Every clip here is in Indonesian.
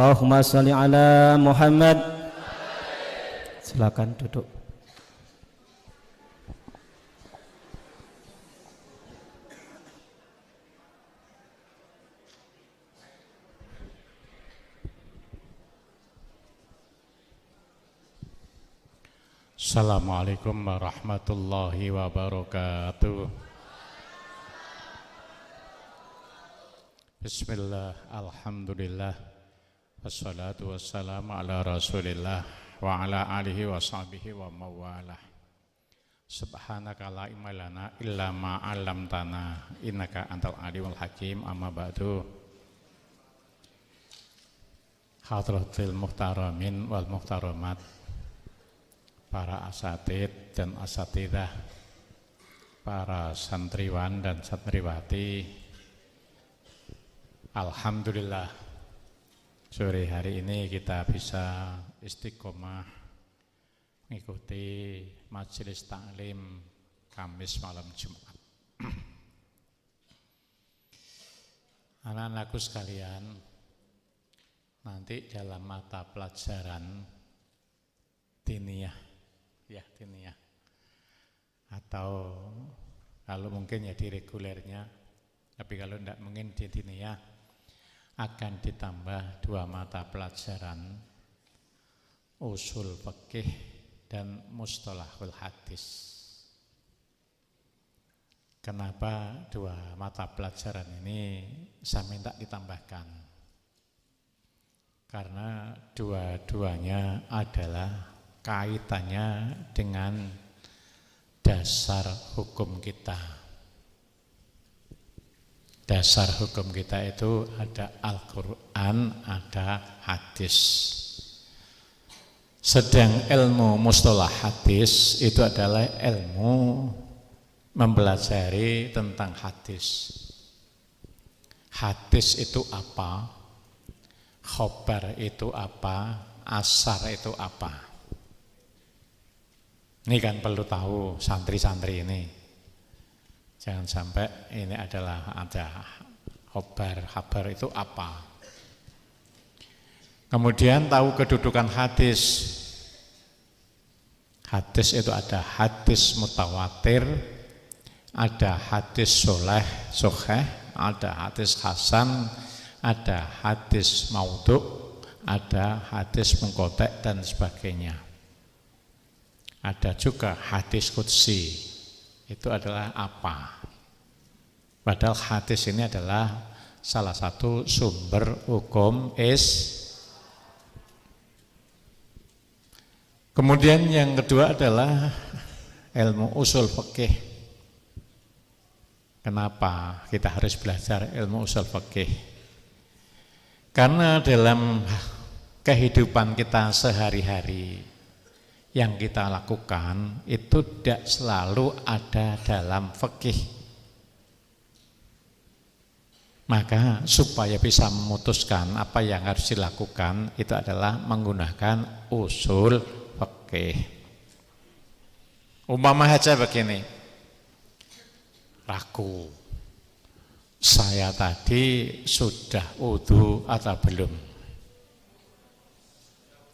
Allahumma sholli ala Muhammad. Silakan duduk. Assalamualaikum warahmatullahi wabarakatuh. Bismillah, alhamdulillah, wassalatu wassalamu ala rasulillah wa ala alihi wa sahbihi wa mawalah. Subhanaka la ilma lana illa ma 'allamtana innaka antal alimul hakim. Amma ba'du. Hadratil muhtaramin wal muhtaramat, para asatid dan asatidah, para santriwan dan santriwati, alhamdulillah sore hari ini kita bisa istiqomah mengikuti majelis taklim Kamis malam Jumat. Anak-anakku sekalian, nanti dalam mata pelajaran diniyah, diniyah, atau kalau mungkin ya di regulernya, tapi kalau tidak mungkin di diniyah, akan ditambah 2 mata pelajaran, usul fikih dan mustalahul hadis. Kenapa 2 mata pelajaran ini saya minta ditambahkan? Karena dua-duanya adalah kaitannya dengan dasar hukum kita. Dasar hukum kita itu ada Al-Quran, ada hadis. Sedang ilmu mustalah hadis itu adalah ilmu mempelajari tentang hadis. Hadis itu apa? Khobar itu apa? Asar itu apa? Ini kan perlu tahu santri-santri ini. Jangan sampai ini adalah ada khabar itu apa. Kemudian tahu kedudukan hadis. Hadis itu ada hadis mutawatir, ada hadis sholeh, ada hadis hasan, ada hadis maudhu', ada hadis mungqati' dan sebagainya. Ada juga hadis qudsi. Itu adalah apa? Padahal hadis ini adalah salah satu sumber hukum Kemudian yang kedua adalah ilmu usul fikih. Kenapa kita harus belajar ilmu usul fikih? Karena dalam kehidupan kita sehari-hari yang kita lakukan itu tidak selalu ada dalam fikih. Maka supaya bisa memutuskan apa yang harus dilakukan itu adalah menggunakan usul fikih. Umpama saja begini, ragu, saya tadi sudah wudu atau belum?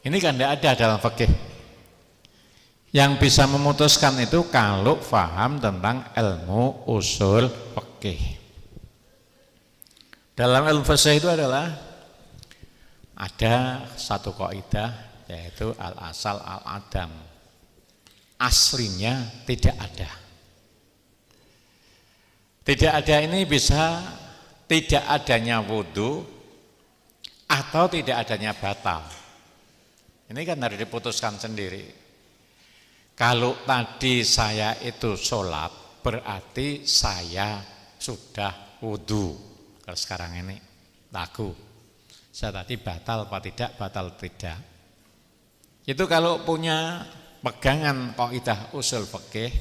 Ini kan tidak ada dalam fikih. Yang bisa memutuskan itu kalau paham tentang ilmu usul fikih. Dalam ilmu fikih itu adalah ada satu kaidah, yaitu al-asal al-adam. Aslinya tidak ada. Tidak ada ini bisa tidak adanya wudu atau tidak adanya batal. Ini kan harus diputuskan sendiri. Kalau tadi saya itu sholat, berarti saya sudah wudu. Kalau sekarang ini lagu, saya tadi batal apa tidak, batal tidak. Itu kalau punya pegangan kaidah usul fikih,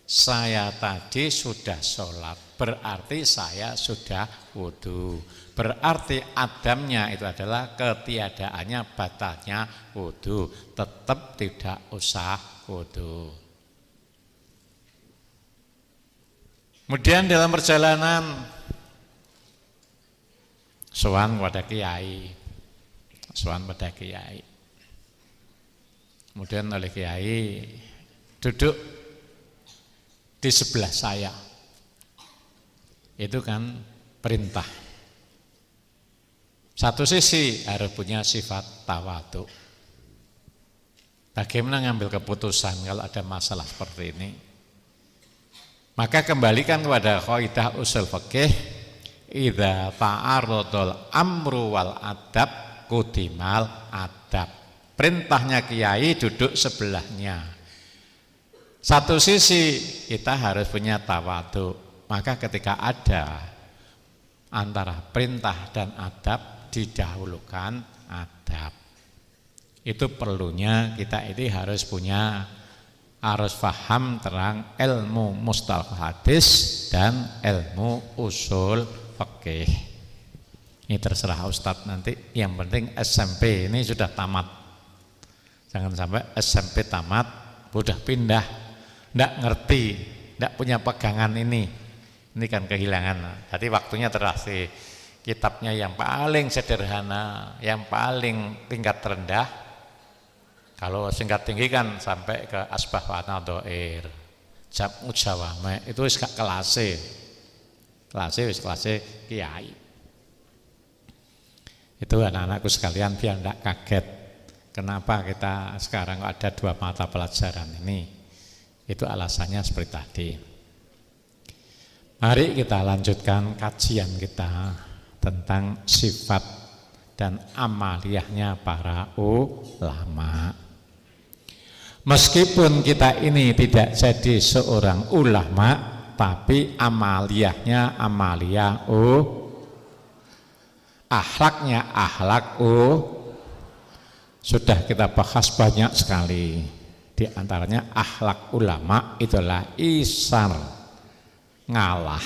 saya tadi sudah sholat, berarti saya sudah wudu. Berarti adamnya itu adalah ketiadaannya, batalnya wudu. Tetap tidak usah wudu. Kemudian dalam perjalanan sowan kepada kiai, sowan pada kiai. Kemudian oleh kiai duduk di sebelah saya. Itu kan perintah. Satu sisi harus punya sifat tawadhu. Bagaimana ngambil keputusan kalau ada masalah seperti ini? Maka kembalikan kepada kaidah usul fikih, idza ta'arradul amru wal adab kudimal adab. Perintahnya kiai duduk sebelahnya. Satu sisi kita harus punya tawadhu. Maka ketika ada antara perintah dan adab, didahulukan adab. Itu perlunya kita ini harus paham terang ilmu mustalah hadis dan ilmu usul fikih. Ini terserah Ustadz nanti, yang penting SMP ini sudah tamat. Jangan sampai SMP tamat udah pindah, enggak ngerti, enggak punya pegangan ini kan kehilangan. Tadi waktunya terasi kitabnya yang paling sederhana, yang paling tingkat rendah. Kalau tingkat tinggi kan sampai ke asbah wa nadhair, jam'u jawame, itu wis gak kelase kiai. Itu anak-anakku sekalian biar enggak kaget. Kenapa kita sekarang ada 2 mata pelajaran ini? Itu alasannya seperti tadi. Mari kita lanjutkan kajian kita tentang sifat dan amaliyahnya para ulama. Meskipun kita ini tidak jadi seorang ulama, tapi amaliyahnya amaliyah akhlaknya akhlak sudah kita bahas banyak sekali. Di antaranya akhlak ulama itulah isar, ngalah.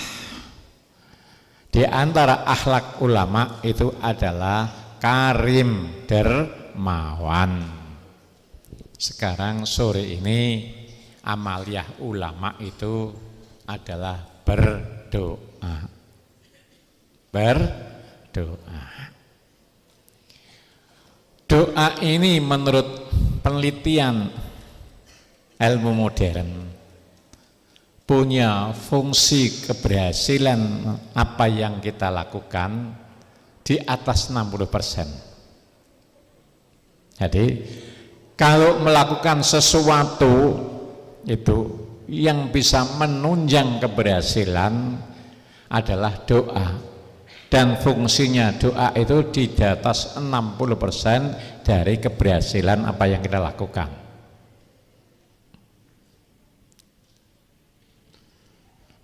Di antara akhlak ulama itu adalah karim, dermawan. Sekarang sore ini amaliyah ulama itu adalah berdoa. Doa ini menurut penelitian ilmu modern punya fungsi keberhasilan apa yang kita lakukan di atas 60%. Jadi kalau melakukan sesuatu itu yang bisa menunjang keberhasilan adalah doa, dan fungsinya doa itu di atas 60% dari keberhasilan apa yang kita lakukan.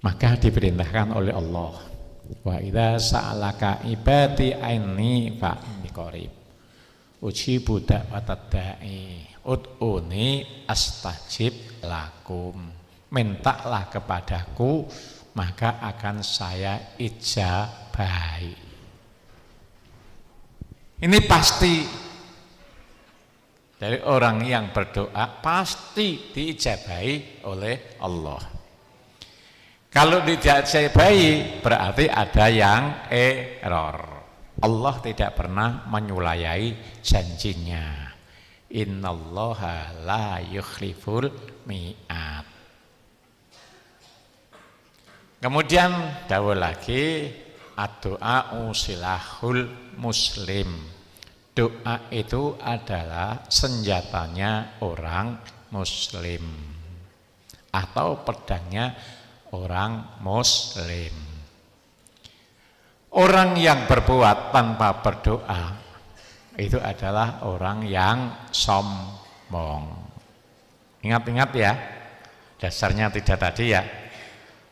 Maka diperintahkan oleh Allah, wa idza sa'alaka ibadi anni fa inni qarib ujibu da'watad da'i ud'uni astajib lakum. Mintalah kepadaku maka akan saya ijabahi. Ini pasti dari orang yang berdoa pasti diijabahi oleh Allah. Kalau tidak diijabahi berarti ada yang error. Allah tidak pernah menyulayai janjinya. Innallaha la yukhliful mi'ad. Kemudian dawuh lagi, ad-du'a'u silahul muslim. Doa itu adalah senjatanya orang muslim atau pedangnya orang muslim. Orang yang berbuat tanpa berdoa itu adalah orang yang sombong. Ingat-ingat ya, dasarnya tidak tadi ya.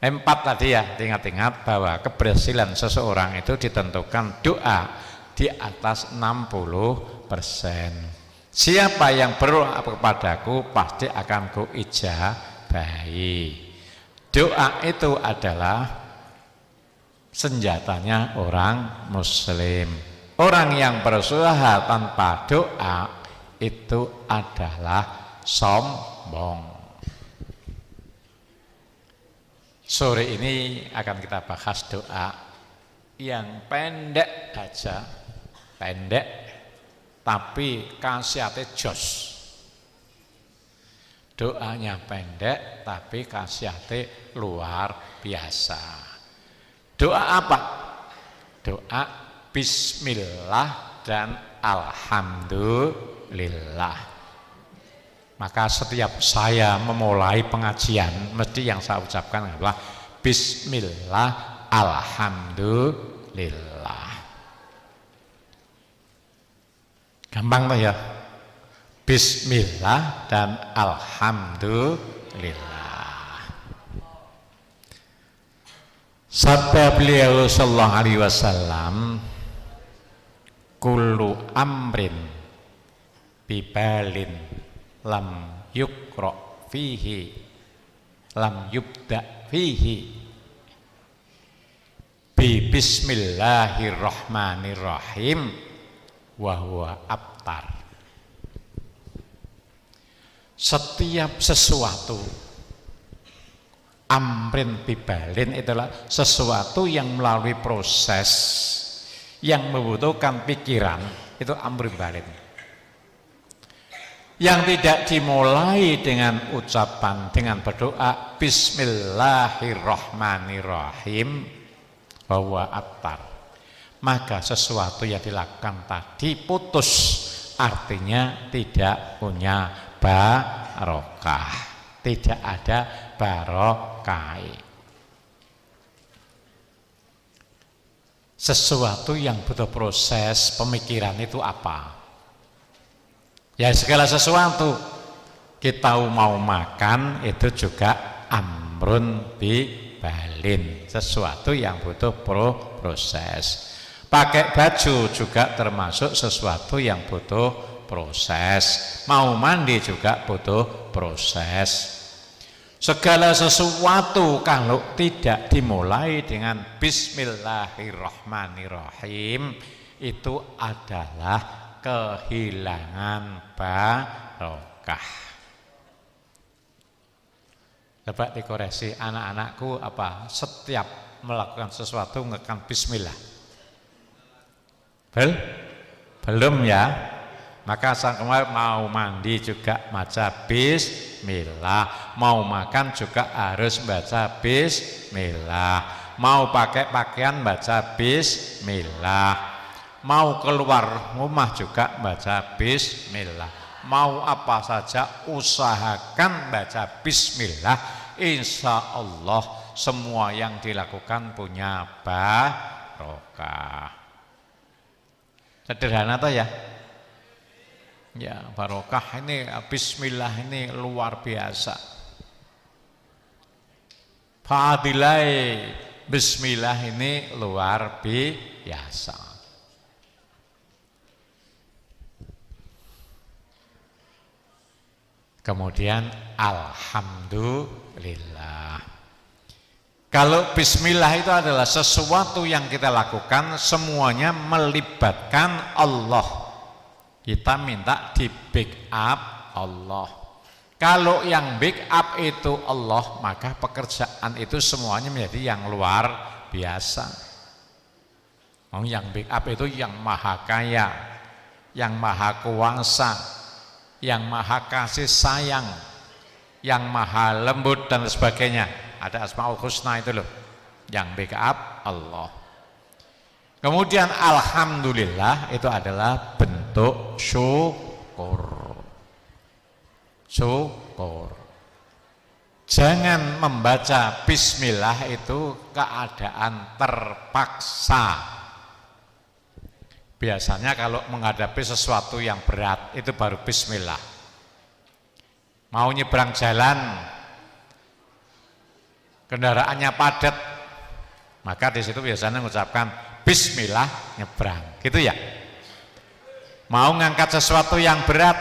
4 tadi ya, ingat-ingat bahwa keberhasilan seseorang itu ditentukan doa di atas 60%. Siapa yang berdoa kepadaku pasti akan kuijabahi. Doa itu adalah senjatanya orang muslim. Orang yang berusaha tanpa doa itu adalah sombong. Sore ini akan kita bahas doa yang pendek saja, pendek tapi khasiatnya jos. Doanya pendek tapi khasiatnya luar biasa. Doa apa? Doa bismillah dan alhamdulillah. Maka setiap saya memulai pengajian, mesti yang saya ucapkan adalah bismillah alhamdulillah. Gampang tuh ya. Bismillah dan alhamdulillah. Sabda beliau sallallahu alaihi wasallam, kullu amrin bibalin lam yukra fihi lam yubda fihi bi bismillahirrahmanirrahim wa huwa abtar. Setiap sesuatu, amrin bibalin itulah sesuatu yang melalui proses yang membutuhkan pikiran, itu amrin bibalin. Yang tidak dimulai dengan ucapan, dengan berdoa bismillahirrahmanirrahim bahwa abtar, maka sesuatu yang dilakukan tadi putus, artinya tidak punya barokah, tidak ada barokah. Sesuatu yang butuh proses pemikiran itu apa? Ya segala sesuatu. Kita mau makan itu juga amrun bibalin, sesuatu yang butuh proses. Pakai baju juga termasuk sesuatu yang butuh proses. Mau mandi juga butuh proses. Segala sesuatu kalau tidak dimulai dengan bismillahirrahmanirrahim itu adalah kehilangan barokah. Coba dikoreksi anak-anakku, apa setiap melakukan sesuatu ngekang bismillah? Belum ya? Maka sang kemarin mau mandi juga baca bismillah, mau makan juga harus baca bismillah, mau pakai pakaian baca bismillah, mau keluar rumah juga baca bismillah, mau apa saja usahakan baca bismillah. Insya Allah semua yang dilakukan punya barokah. Sederhana toh ya? Ya, barokah ini, bismillah ini luar biasa. Fadilai bismillah ini luar biasa. Kemudian alhamdulillah. Kalau bismillah itu adalah sesuatu yang kita lakukan semuanya melibatkan Allah. Kita minta di backup Allah. Kalau yang backup itu Allah, maka pekerjaan itu semuanya menjadi yang luar biasa. Yang backup itu yang maha kaya, yang maha kuasa, yang maha kasih sayang, yang maha lembut dan sebagainya. Ada Asmaul Husna itu loh, yang backup Allah. Kemudian alhamdulillah itu adalah bentuk syukur. Syukur. Jangan membaca bismillah itu keadaan terpaksa. Biasanya kalau menghadapi sesuatu yang berat itu baru bismillah. Mau nyebrang jalan, kendaraannya padat, maka di situ biasanya mengucapkan bismillah nyebrang, gitu ya. Mau ngangkat sesuatu yang berat,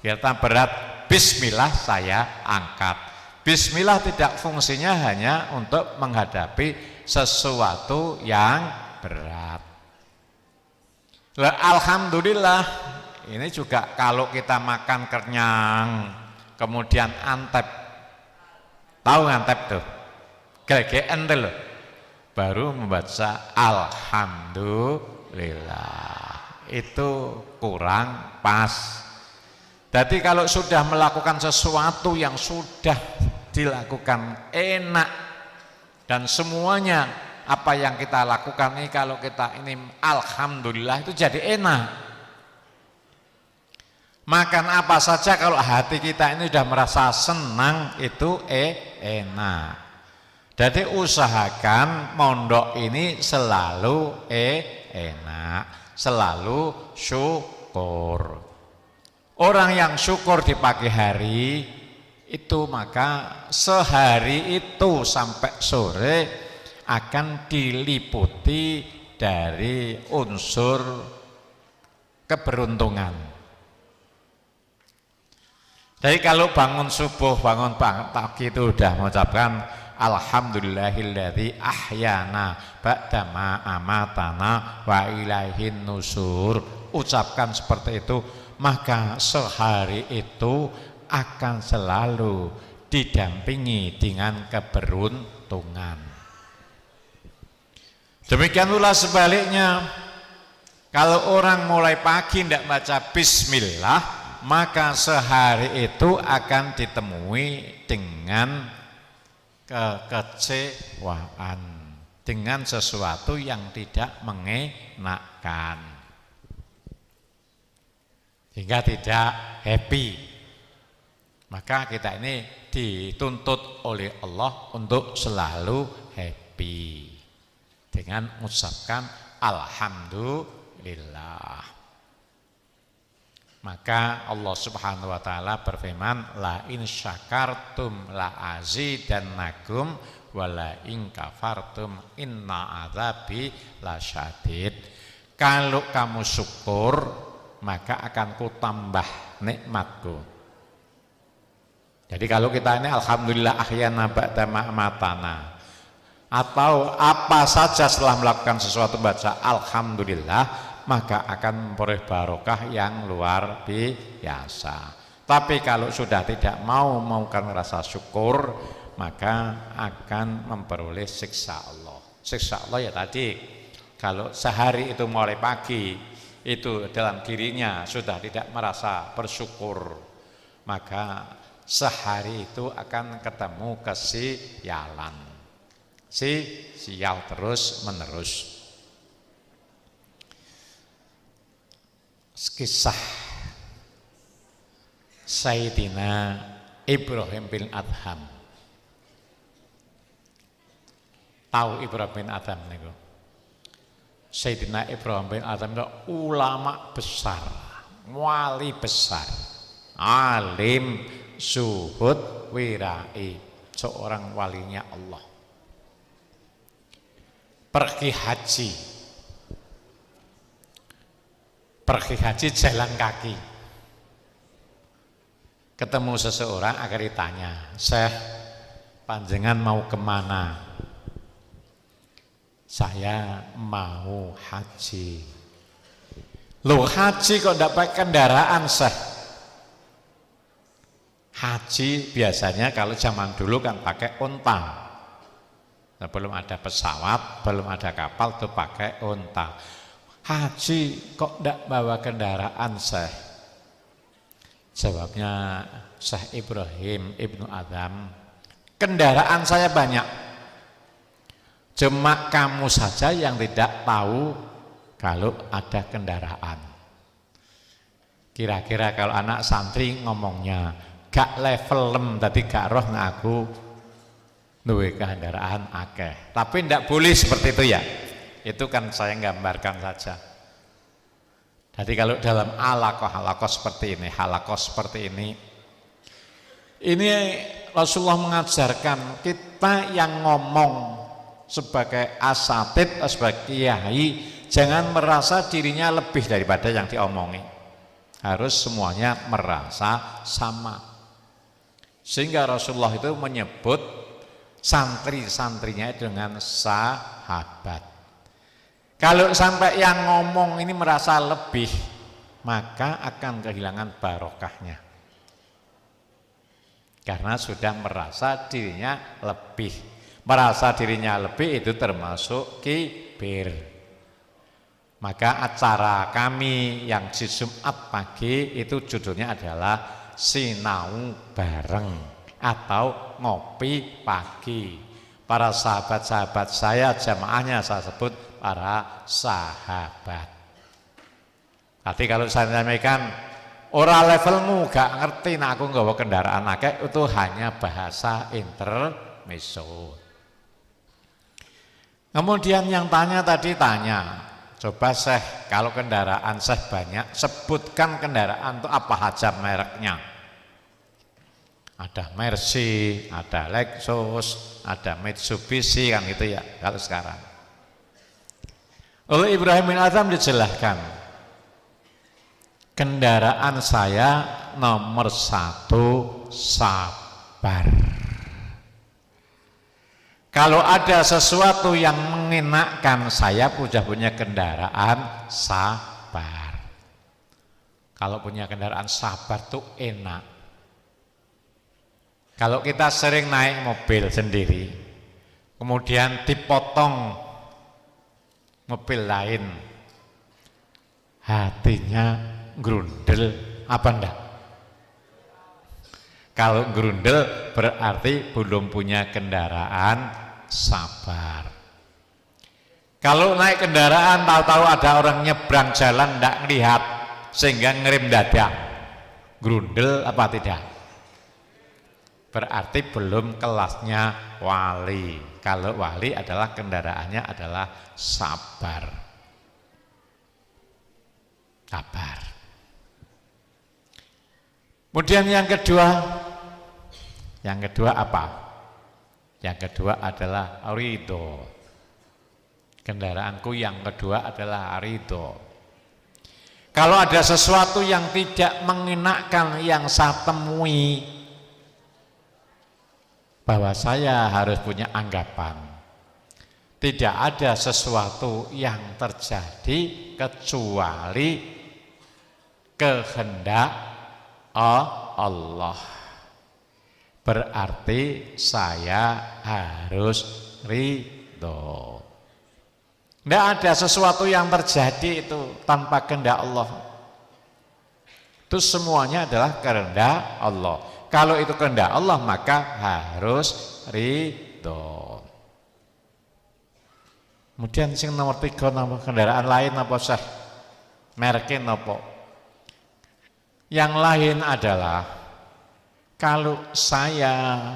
kita berat, bismillah saya angkat. Bismillah tidak fungsinya hanya untuk menghadapi sesuatu yang berat. Alhamdulillah, ini juga kalau kita makan kenyang, kemudian antep, tahu antep tuh, GGN tuh loh, baru membaca alhamdulillah. itu kurang pas. Jadi kalau sudah melakukan sesuatu yang sudah dilakukan enak dan semuanya apa yang kita lakukan ini kalau kita ini alhamdulillah itu jadi enak. Makan apa saja kalau hati kita ini sudah merasa senang itu enak. Jadi usahakan mondok ini selalu enak, selalu syukur. Orang yang syukur di pagi hari itu maka sehari itu sampai sore akan diliputi dari unsur keberuntungan. Jadi kalau bangun subuh, bangun pagi itu udah mengucapkan alhamdulillahilladzi ahyana ba'dama amatana wa ilaihin nusur. Ucapkan seperti itu, maka sehari itu akan selalu didampingi dengan keberuntungan. Demikian pula sebaliknya, kalau orang mulai pagi tidak baca bismillah, maka sehari itu akan ditemui dengan kekecewaan, dengan sesuatu yang tidak mengenakan, hingga tidak happy. Maka kita ini dituntut oleh Allah untuk selalu happy dengan mengucapkan alhamdulillah. Maka Allah Subhanahu wa taala berfirman, la in syakartum la azidannakum wa la in kafartum inna adzabi lasyadid. Kalau kamu syukur, maka akan kutambah nikmatku. Jadi kalau kita ini alhamdulillah ahyana ba'da ma'matana, atau apa saja setelah melakukan sesuatu baca alhamdulillah, maka akan memperoleh barokah yang luar biasa. Tapi kalau sudah tidak mau rasa syukur, maka akan memperoleh siksa Allah. Siksa Allah ya tadi, kalau sehari itu mulai pagi itu dalam dirinya sudah tidak merasa bersyukur, maka sehari itu akan ketemu kesialan, sial terus menerus. Kisah Sayyidina Ibrahim bin Adham. Tahu Ibrahim bin Adham niku? Sayyidina Ibrahim bin Adham itu ulama besar, wali besar, alim, zuhud, wirai, seorang walinya Allah. Pergi haji jalan kaki, ketemu seseorang agar ditanya, Syekh, panjenengan mau kemana? Saya mau haji. Loh, haji kok tidak pakai kendaraan, Syekh? Haji biasanya kalau zaman dulu kan pakai unta. Nah, belum ada pesawat, belum ada kapal, tuh pakai unta. Haji kok tidak bawa kendaraan, Syekh? Jawabnya Syekh Ibrahim Ibnu Adham, kendaraan saya banyak, cuma kamu saja yang tidak tahu kalau ada kendaraan. Kira-kira kalau anak santri ngomongnya gak level tadi gak roh ngaku duwe kendaraan akeh, tapi tidak boleh seperti itu ya. Itu kan saya gambarkan saja. Jadi kalau dalam halakoh seperti ini, ini Rasulullah mengajarkan kita yang ngomong sebagai asatid, sebagai kiai, jangan merasa dirinya lebih daripada yang diomongi. Harus semuanya merasa sama. Sehingga Rasulullah itu menyebut santri-santrinya dengan sahabat. Kalau sampai yang ngomong ini merasa lebih, maka akan kehilangan barokahnya. Karena sudah merasa dirinya lebih. Merasa dirinya lebih itu termasuk kibir. Maka acara kami yang di Jumat pagi itu judulnya adalah Sinau Bareng atau Ngopi Pagi. Para sahabat-sahabat saya, jamaahnya saya sebut para sahabat. Tapi kalau saya sampaikan, ora levelmu gak ngerti, nah aku nggawa kendaraan akeh, itu hanya bahasa intermezzo. Kemudian yang tanya tadi coba Syekh, kalau kendaraan Syekh banyak, sebutkan kendaraan itu apa aja mereknya. Ada Mercy, ada Lexus, ada Mitsubishi, kan gitu ya kalau sekarang. Oleh Ibrahim bin Adham dijelaskan, kendaraan saya nomor 1 sabar. Kalau ada sesuatu yang mengenakan, saya punya kendaraan sabar. Kalau punya kendaraan sabar tuh enak. Kalau kita sering naik mobil sendiri, kemudian dipotong mobil lain, hatinya grundel apa enggak? Kalau grundel berarti belum punya kendaraan sabar. Kalau naik kendaraan tahu-tahu ada orang nyebrang jalan enggak ngelihat sehingga ngerem dadak, grundel apa tidak? Berarti belum kelasnya wali. Kalau wali adalah kendaraannya adalah sabar. Sabar. Kemudian yang kedua apa? Yang kedua adalah ridho. Kendaraanku yang kedua adalah ridho. Kalau ada sesuatu yang tidak mengenakan yang saya temui, bahwa saya harus punya anggapan, tidak ada sesuatu yang terjadi kecuali kehendak Allah. Berarti saya harus ridho. Tidak ada sesuatu yang terjadi itu tanpa kehendak Allah. Itu semuanya adalah kehendak Allah. Kalau itu kehendak Allah maka harus ridho. Kemudian sing nomor 3 nama kendaraan lain apa sah? Merkin apa? Yang lain adalah kalau saya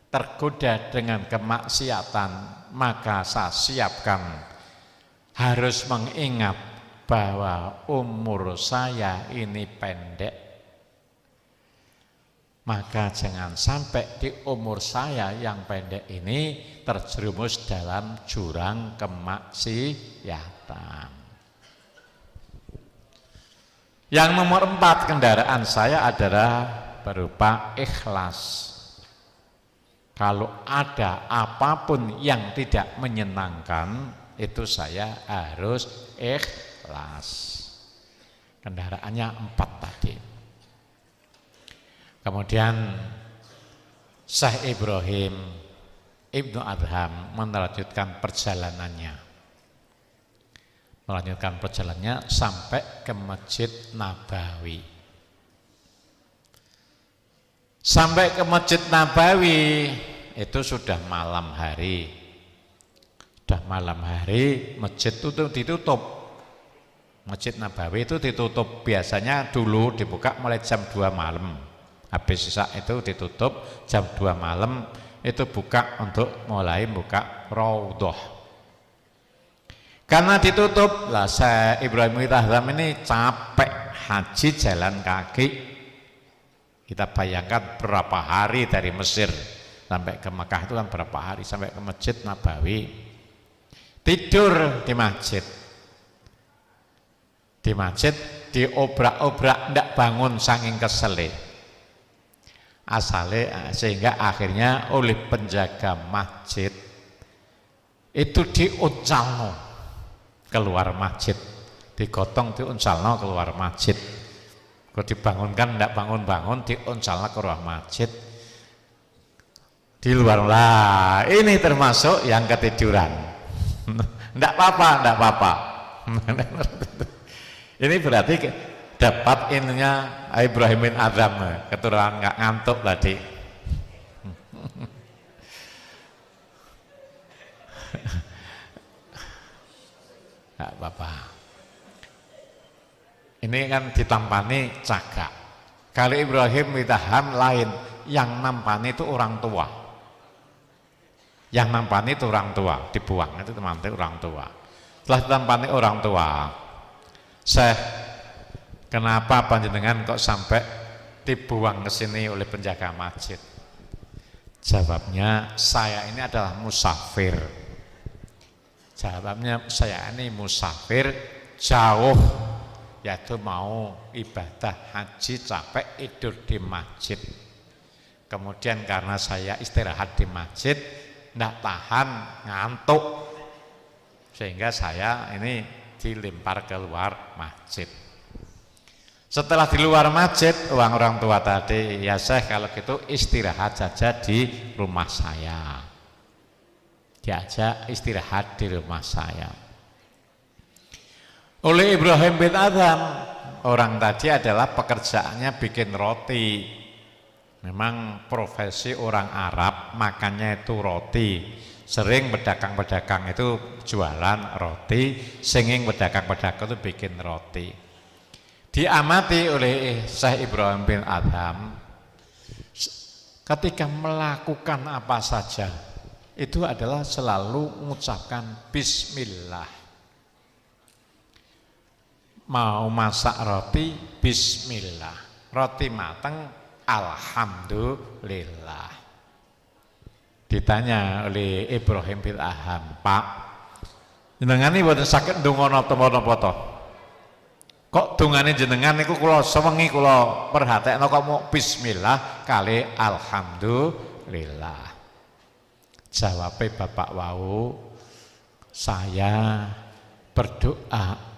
tergoda dengan kemaksiatan, maka saya siapkan harus mengingat bahwa umur saya ini pendek. Maka jangan sampai di umur saya yang pendek ini terjerumus dalam jurang kemaksiatan. Yang nomor 4 kendaraan saya adalah berupa ikhlas. Kalau ada apapun yang tidak menyenangkan, itu saya harus ikhlas. Kendaraannya 4 tadi. Kemudian Syekh Ibrahim Ibnu Adham melanjutkan perjalanannya. Sampai ke Masjid Nabawi. Sampai ke Masjid Nabawi itu sudah malam hari. Masjid itu ditutup. Masjid Nabawi itu ditutup. Biasanya dulu dibuka mulai jam 2 malam. Habis Isya itu ditutup jam 2 malam, itu buka untuk mulai buka Raudhah. Karena ditutup, lah saya Ibrahim bin Adham ini capek haji jalan kaki. Kita bayangkan berapa hari dari Mesir sampai ke Mekah itu kan berapa hari, sampai ke Masjid Nabawi. Tidur di masjid. Diobrak-obrak ndak bangun saking kesele. Sehingga akhirnya oleh penjaga masjid itu diuncalno keluar masjid, digotong diuncalno keluar masjid. Kalau dibangunkan tidak bangun-bangun, diuncalno keluar masjid. Di luar lah, ini termasuk yang ketiduran. Enggak apa-apa, enggak apa-apa. Ini berarti dapat ininya Ibrahim bin Adham, keturunan nggak ngantuk tadi. Enggak apa-apa. Ini kan ditampani cagak. Kalau Ibrahim bin Adham lain, yang nampani itu orang tua. Yang nampani itu orang tua, dibuang itu teman-teman orang tua. Setelah ditampani orang tua, Syekh, kenapa panjenengan kok sampai dibuang ke sini oleh penjaga masjid? Jawabnya, saya ini adalah musafir. Jawabnya, saya ini musafir jauh, yaitu mau ibadah haji capek tidur di masjid. Kemudian karena saya istirahat di masjid, tidak tahan ngantuk, sehingga saya ini dilempar keluar masjid. Setelah di luar masjid, orang tua tadi, ya Syekh kalau gitu istirahat saja di rumah saya. Diajak istirahat di rumah saya. Oleh Ibrahim bin Adham, orang tadi adalah pekerjaannya bikin roti. Memang profesi orang Arab makannya itu roti. Sering pedagang-pedagang itu jualan roti, sering pedagang-pedagang itu bikin roti. Diamati oleh Syekh Ibrahim bin Adham, ketika melakukan apa saja itu adalah selalu mengucapkan bismillah. Mau masak roti, bismillah. Roti matang, alhamdulillah. Ditanya oleh Ibrahim bin Adham, Pak, jenengan ini boten saged ndonga napa-napa to? Kok dongane jenengan niku kula sewengi kula perhatekno kok mau bismillah kali alhamdulillah. Jawabe bapak wau, saya berdoa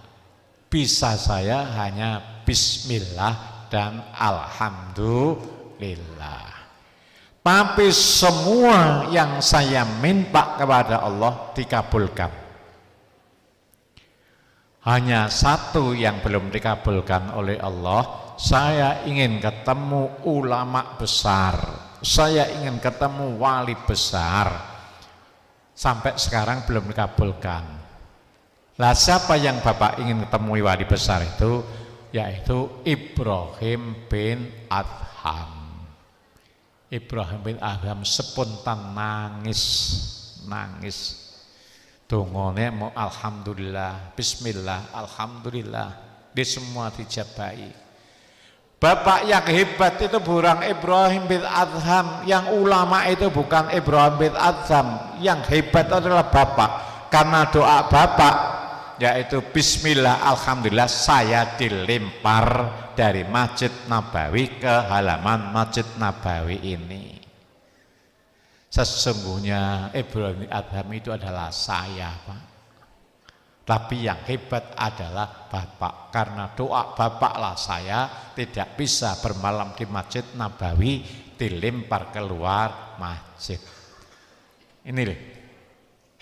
bisa saya hanya bismillah dan alhamdulillah. Tapi semua yang saya minta kepada Allah dikabulkan. Hanya satu yang belum dikabulkan oleh Allah, saya ingin ketemu ulama besar, saya ingin ketemu wali besar. Sampai sekarang belum dikabulkan. Lah siapa yang Bapak ingin ketemu wali besar itu? Yaitu Ibrahim bin Adham. Ibrahim bin Adham spontan nangis. Dongone mau alhamdulillah, bismillah, alhamdulillah, di semua dijabai. Bapak yang hebat itu bukan Ibrahim bin Adham, yang ulama itu bukan Ibrahim bin Adham, yang hebat adalah Bapak. Karena doa Bapak yaitu bismillah, alhamdulillah, saya dilempar dari Masjid Nabawi ke halaman Masjid Nabawi ini. Sesungguhnya Ibrahim bin Adham itu adalah saya, Pak. Tapi yang hebat adalah Bapak. Karena doa Bapaklah saya tidak bisa bermalam di Masjid Nabawi, dilempar keluar masjid. Ini loh,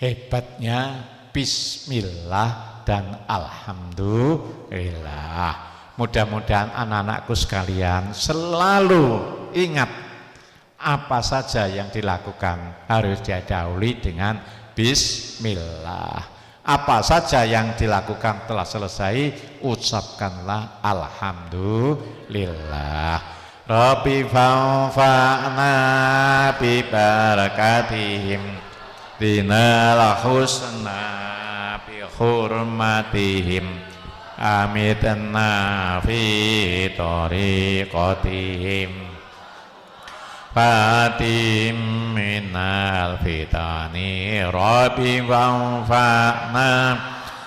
hebatnya bismillah dan alhamdulillah. Mudah-mudahan anak-anakku sekalian selalu ingat apa saja yang dilakukan harus didahului dengan bismillah. Apa saja yang dilakukan telah selesai, ucapkanlah alhamdulillah. Rabbi fa'na bi barakatihim dinal husna bi hurmatihim amitna fi tariqatihim fatim minal fitani rabbi wanfa'na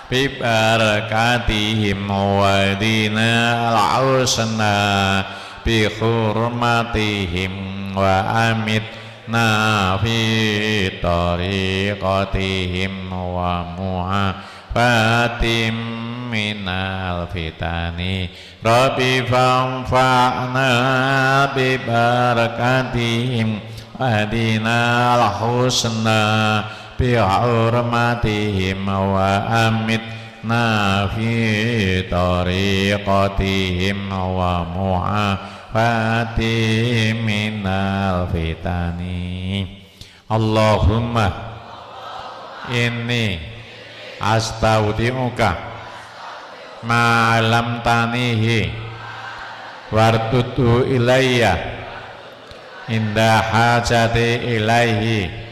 bi barakatihim wa dinal husna bi hurmatihim wa amitna fi tariqatihim wa muhafatim minal fitani rabbi fanfa'na bi barakatihim adina husna bi بحرمتهم وأمتنا في طريقتهم ومعافاتهم من الفتن اللهم إني أستودعك ما علمتنيه وارتده إلي عند حاجتي إليه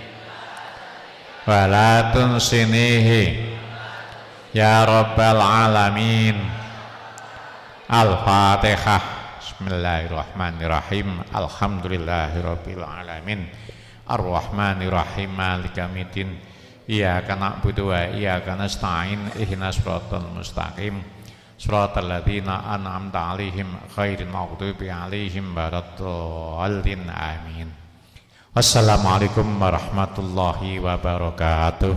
ولا تنسنيه يا رب العالمين الفاتحة بسم الله الرحمن الرحيم الحمد لله رب العالمين الرحمن الرحيم مالك يوم الدين إياك نعبد وإياك نستعين اهدنا الصراط المستقيم صراط الذين أنعمت عليهم غير المغضوب عليهم ولا الضالين آمين. Wassalamualaikum warahmatullahi wabarakatuh.